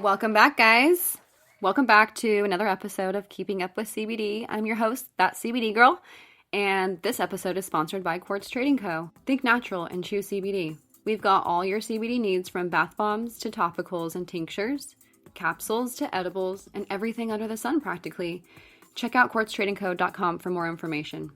Welcome back, guys. Welcome back to another episode of Keeping Up with CBD. I'm your host, That CBD Girl, and this episode is sponsored by Quartz Trading Co. Think natural and choose CBD. We've got all your CBD needs from bath bombs to topicals and tinctures, capsules to edibles, and everything under the sun practically. Check out quartztradingco.com for more information.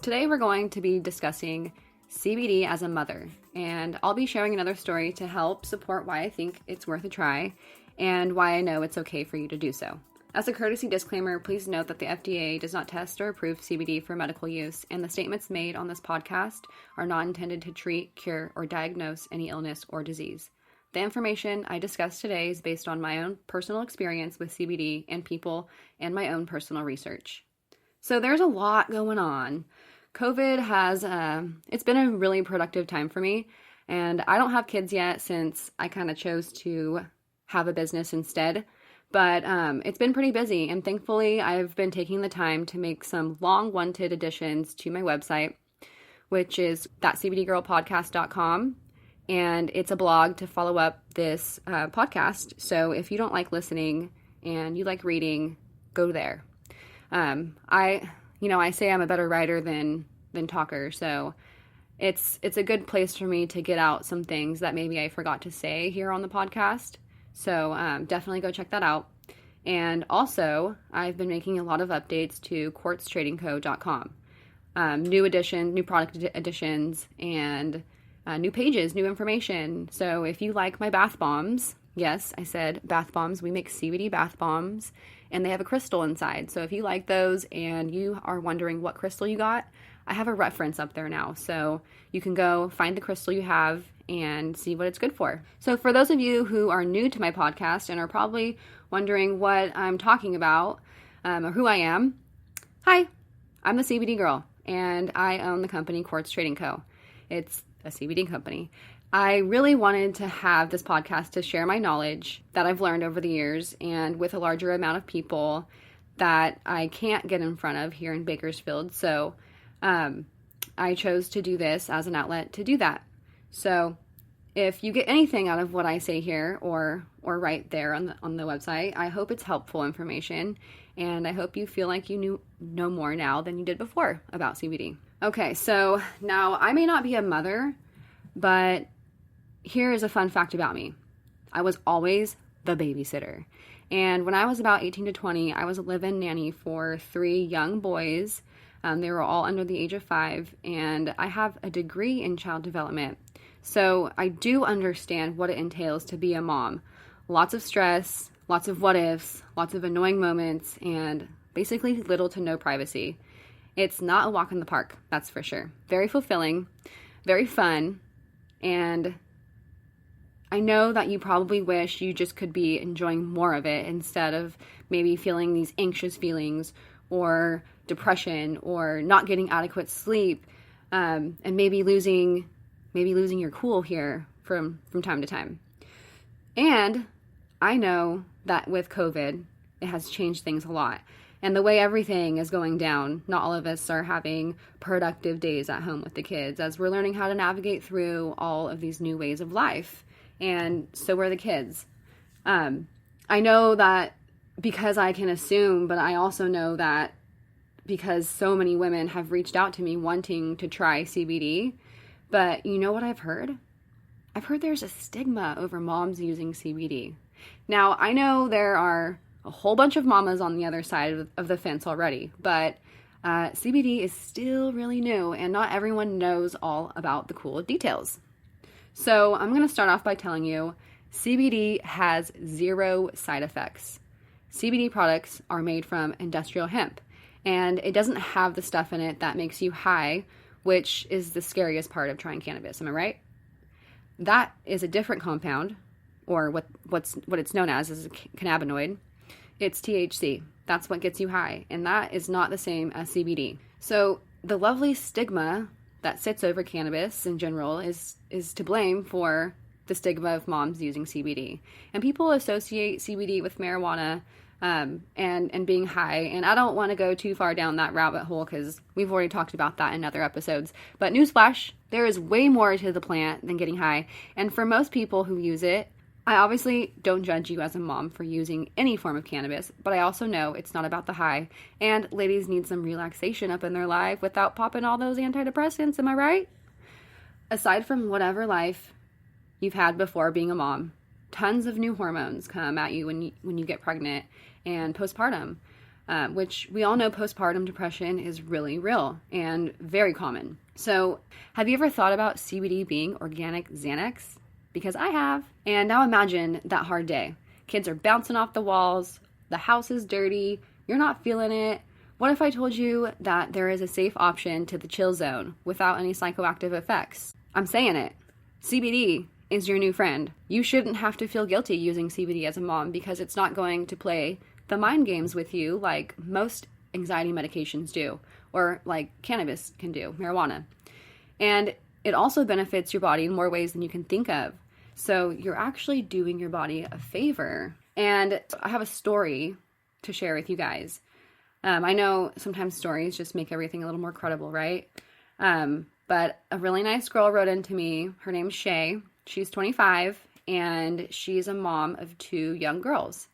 Today we're going to be discussing CBD as a mother, and I'll be sharing another story to help support why I think it's worth a try and why I know it's okay for you to do so. As a courtesy disclaimer, please note that the FDA does not test or approve CBD for medical use, and the statements made on this podcast are not intended to treat, cure, or diagnose any illness or disease. The information I discuss today is based on my own personal experience with CBD and people and my own personal research. So there's a lot going on. COVID has, it's been a really productive time for me, and I don't have kids yet since I kind of chose to have a business instead, but it's been pretty busy, and thankfully I've been taking the time to make some long-wanted additions to my website, which is thatcbdgirlpodcast.com, and it's a blog to follow up this podcast, so if you don't like listening and you like reading, go there. I say I'm a better writer than talker, so it's a good place for me to get out some things that maybe I forgot to say here on the podcast. So definitely go check that out. And also, I've been making a lot of updates to quartztradingco.com. New product additions, and new pages, new information. So if you like my bath bombs, yes, I said bath bombs. We make CBD bath bombs, and they have a crystal inside. So if you like those and you are wondering what crystal you got, I have a reference up there now. So you can go find the crystal you have and see what it's good for. So for those of you who are new to my podcast and are probably wondering what I'm talking about or who I am, hi, I'm the CBD Girl, and I own the company Quartz Trading Co. It's a CBD company. I really wanted to have this podcast to share my knowledge that I've learned over the years, and with a larger amount of people that I can't get in front of here in Bakersfield. So I chose to do this as an outlet to do that. So if you get anything out of what I say here or right there on the website, I hope it's helpful information, and I hope you feel like you know more now than you did before about CBD. Okay, so now I may not be a mother, but here is a fun fact about me. I was always the babysitter. And when I was about 18 to 20, I was a live-in nanny for 3 young boys. They were all under the age of 5, and I have a degree in child development. So I do understand what it entails to be a mom. Lots of stress, lots of what ifs, lots of annoying moments, and basically little to no privacy. It's not a walk in the park, that's for sure. Very fulfilling, very fun, and I know that you probably wish you just could be enjoying more of it instead of maybe feeling these anxious feelings or depression or not getting adequate sleep, and maybe losing your cool here from time to time. And I know that with COVID, it has changed things a lot. And the way everything is going down, not all of us are having productive days at home with the kids as we're learning how to navigate through all of these new ways of life. And so are the kids. I know that because I can assume, but I also know that because so many women have reached out to me wanting to try CBD. But you know what I've heard? I've heard there's a stigma over moms using CBD. Now, I know there are a whole bunch of mamas on the other side of the fence already, but CBD is still really new, and not everyone knows all about the cool details. So I'm going to start off by telling you CBD has 0 side effects. CBD products are made from industrial hemp, and it doesn't have the stuff in it that makes you high, which is the scariest part of trying cannabis. Am I right? That is a different compound, or what it's known as is a cannabinoid. It's THC. That's what gets you high, and that is not the same as CBD. So the lovely stigma that sits over cannabis in general is to blame for the stigma of moms using CBD. And people associate CBD with marijuana and being high. And I don't want to go too far down that rabbit hole because we've already talked about that in other episodes. But newsflash, there is way more to the plant than getting high. And for most people who use it, I obviously don't judge you as a mom for using any form of cannabis, but I also know it's not about the high, and ladies need some relaxation up in their life without popping all those antidepressants, am I right? Aside from whatever life you've had before being a mom, tons of new hormones come at you when you get pregnant and postpartum, which we all know postpartum depression is really real and very common. So have you ever thought about CBD being organic Xanax? Because I have. And now imagine that hard day. Kids are bouncing off the walls, the house is dirty, you're not feeling it. What if I told you that there is a safe option to the chill zone without any psychoactive effects? I'm saying it. CBD is your new friend. You shouldn't have to feel guilty using CBD as a mom because it's not going to play the mind games with you like most anxiety medications do, or like cannabis can do, marijuana. And it also benefits your body in more ways than you can think of. So you're actually doing your body a favor. And I have a story to share with you guys. I know sometimes stories just make everything a little more credible, right? But a really nice girl wrote into me. Her name's Shay. She's 25, and she's a mom of 2 young girls.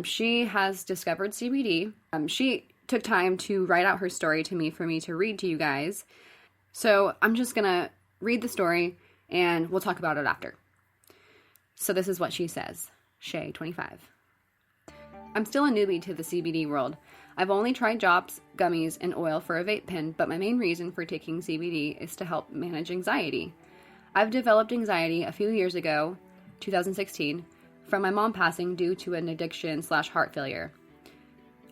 She has discovered CBD. She took time to write out her story to me for me to read to you guys. So I'm just going to read the story, and we'll talk about it after. So this is what she says. Shay, 25. I'm still a newbie to the CBD world. I've only tried drops, gummies, and oil for a vape pen, but my main reason for taking CBD is to help manage anxiety. I've developed anxiety a few years ago, 2016, from my mom passing due to an addiction/heart failure.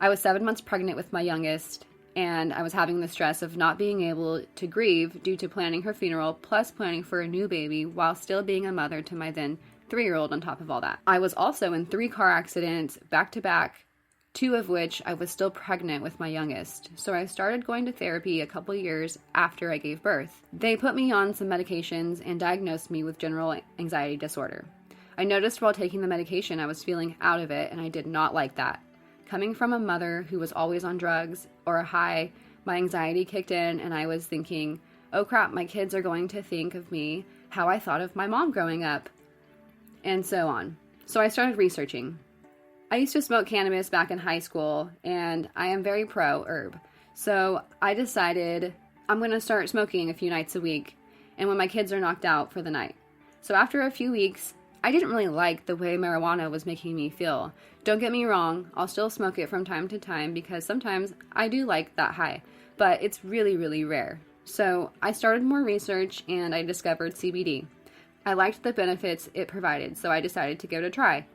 I was 7 months pregnant with my youngest, and I was having the stress of not being able to grieve due to planning her funeral, plus planning for a new baby while still being a mother to my then 3-year-old on top of all that. I was also in 3 car accidents back to back, 2 of which I was still pregnant with my youngest. So I started going to therapy a couple years after I gave birth. They put me on some medications and diagnosed me with general anxiety disorder. I noticed while taking the medication I was feeling out of it, and I did not like that. Coming from a mother who was always on drugs or a high, my anxiety kicked in and I was thinking, oh crap, my kids are going to think of me how I thought of my mom growing up, and so on. So I started researching. I used to smoke cannabis back in high school, and I am very pro-herb. So I decided I'm going to start smoking a few nights a week, and when my kids are knocked out for the night. So after a few weeks, I didn't really like the way marijuana was making me feel. Don't get me wrong, I'll still smoke it from time to time because sometimes I do like that high, but it's really, really rare. So I started more research and I discovered CBD. I liked the benefits it provided, so I decided to give it a try.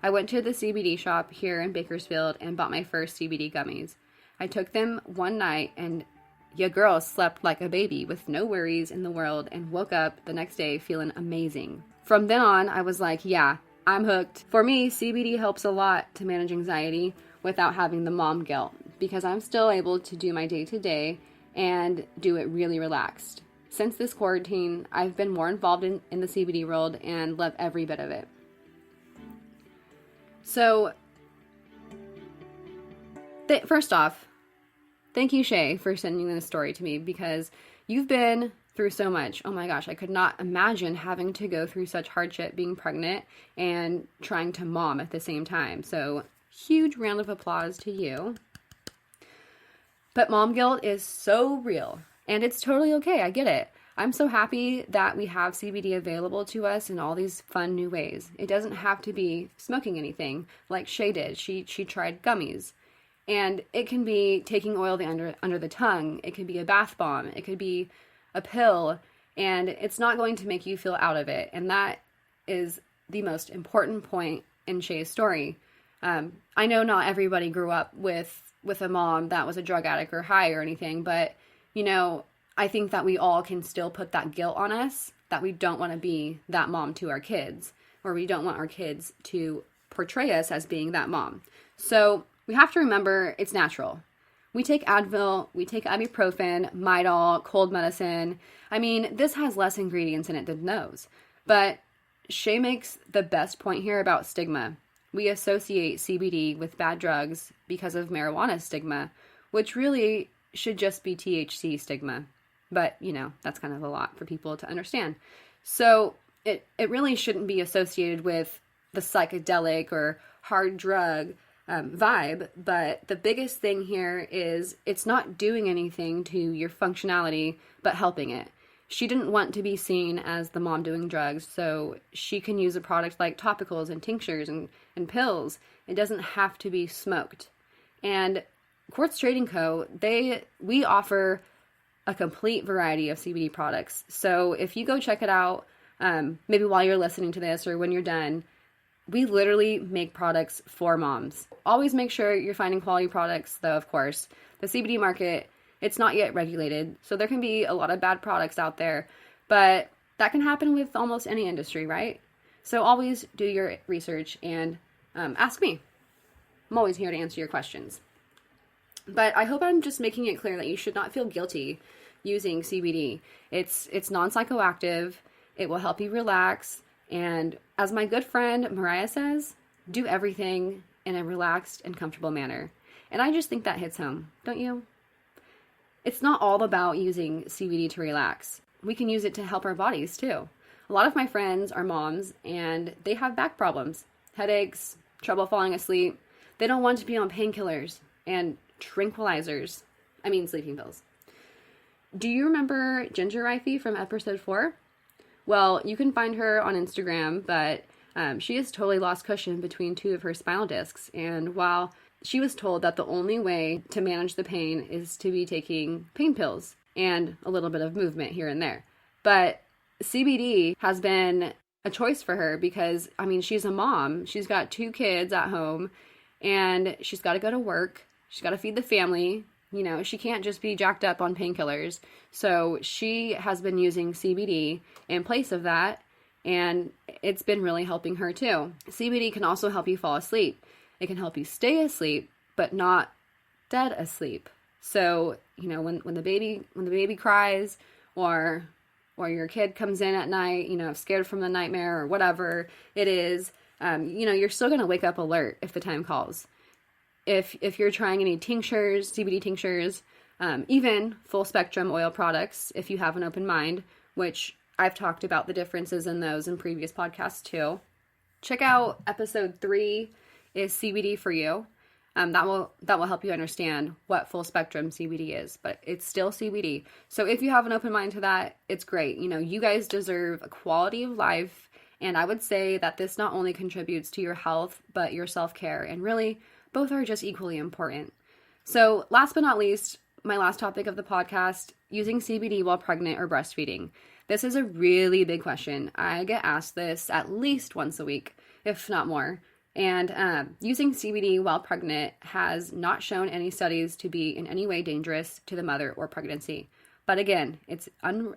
I went to the CBD shop here in Bakersfield and bought my first CBD gummies. I took them one night and your girl slept like a baby with no worries in the world and woke up the next day feeling amazing. From then on, I was like, yeah, I'm hooked. For me, CBD helps a lot to manage anxiety without having the mom guilt because I'm still able to do my day-to-day and do it really relaxed. Since this quarantine, I've been more involved in the CBD world and love every bit of it. So, first off, thank you, Shay, for sending this story to me because you've been through so much. Oh my gosh, I could not imagine having to go through such hardship being pregnant and trying to mom at the same time. So, huge round of applause to you. But mom guilt is so real, and it's totally okay. I get it. I'm so happy that we have CBD available to us in all these fun new ways. It doesn't have to be smoking anything like Shay did. She tried gummies. And it can be taking oil under the tongue. It could be a bath bomb. It could be a pill. And it's not going to make you feel out of it. And that is the most important point in Shay's story. I know not everybody grew up with a mom that was a drug addict or high or anything. But, you know, I think that we all can still put that guilt on us that we don't want to be that mom to our kids. Or we don't want our kids to portray us as being that mom. So we have to remember it's natural. We take Advil, we take ibuprofen, Midol, cold medicine. I mean, this has less ingredients in it than those. But Shay makes the best point here about stigma. We associate CBD with bad drugs because of marijuana stigma, which really should just be THC stigma. But, you know, that's kind of a lot for people to understand. So it really shouldn't be associated with the psychedelic or hard drug vibe, but the biggest thing here is it's not doing anything to your functionality, but helping it. She didn't want to be seen as the mom doing drugs, so she can use a product like topicals and tinctures and pills. It doesn't have to be smoked. And Quartz Trading Co., we offer a complete variety of CBD products. So if you go check it out, maybe while you're listening to this or when you're done, we literally make products for moms. Always make sure you're finding quality products, though, of course. The CBD market, it's not yet regulated, so there can be a lot of bad products out there, but that can happen with almost any industry, right? So always do your research and ask me. I'm always here to answer your questions. But I hope I'm just making it clear that you should not feel guilty using CBD. It's non-psychoactive. It will help you relax. And as my good friend Mariah says, do everything in a relaxed and comfortable manner. And I just think that hits home, don't you? It's not all about using CBD to relax. We can use it to help our bodies too. A lot of my friends are moms and they have back problems, headaches, trouble falling asleep. They don't want to be on painkillers and tranquilizers. Sleeping pills. Do you remember Ginger Rifey from episode 4? Well, you can find her on Instagram, but she has totally lost cushion between 2 of her spinal discs. And while she was told that the only way to manage the pain is to be taking pain pills and a little bit of movement here and there. But CBD has been a choice for her because, she's a mom. She's got 2 kids at home and she's got to go to work. She's got to feed the family. She can't just be jacked up on painkillers. So she has been using CBD in place of that, and it's been really helping her too. CBD can also help you fall asleep. It can help you stay asleep, but not dead asleep. So, when the baby cries or your kid comes in at night, scared from the nightmare or whatever it is, you're still going to wake up alert if the time calls. If you're trying any tinctures, CBD tinctures, even full spectrum oil products, if you have an open mind, which I've talked about the differences in those in previous podcasts too. Check out episode 3 is CBD for you. That will help you understand what full spectrum CBD is, but it's still CBD. So if you have an open mind to that, it's great. You guys deserve a quality of life. And I would say that this not only contributes to your health, but your self-care. And really, both are just equally important. So last but not least, my last topic of the podcast, using CBD while pregnant or breastfeeding. This is a really big question. I get asked this at least once a week, if not more. And using CBD while pregnant has not shown any studies to be in any way dangerous to the mother or pregnancy. But again, it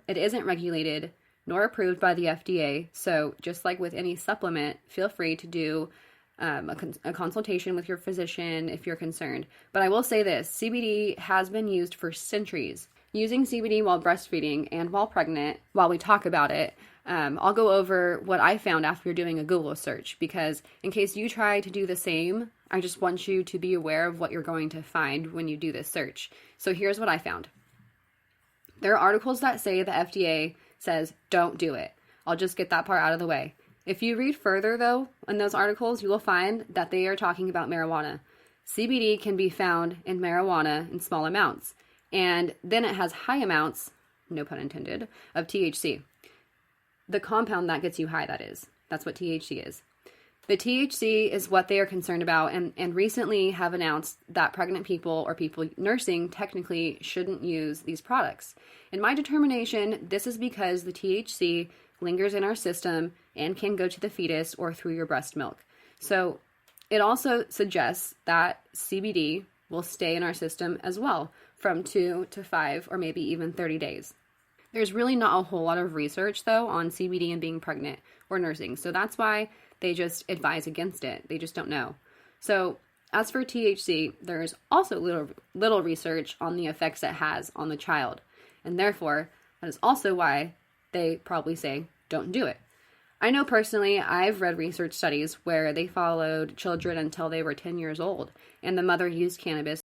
isn't regulated nor approved by the FDA. So just like with any supplement, feel free to do a consultation with your physician if you're concerned. But I will say this, CBD has been used for centuries. Using CBD while breastfeeding and while pregnant, while we talk about it, I'll go over what I found after doing a Google search, because in case you try to do the same, I just want you to be aware of what you're going to find when you do this search. So here's what I found. There are articles that say the FDA says don't do it. I'll just get that part out of the way. If you read further, though, in those articles, you will find that they are talking about marijuana. CBD can be found in marijuana in small amounts, and then it has high amounts, no pun intended, of THC. The compound that gets you high, that is. That's what THC is. The THC is what they are concerned about, and recently have announced that pregnant people or people nursing technically shouldn't use these products. In my determination, this is because the THC lingers in our system and can go to the fetus or through your breast milk. So it also suggests that CBD will stay in our system as well from 2 to 5 or maybe even 30 days. There's really not a whole lot of research, though, on CBD and being pregnant or nursing. So that's why they just advise against it. They just don't know. So as for THC, there's also little research on the effects it has on the child. And therefore, that is also why they probably say, don't do it. I know personally, I've read research studies where they followed children until they were 10 years old, and the mother used cannabis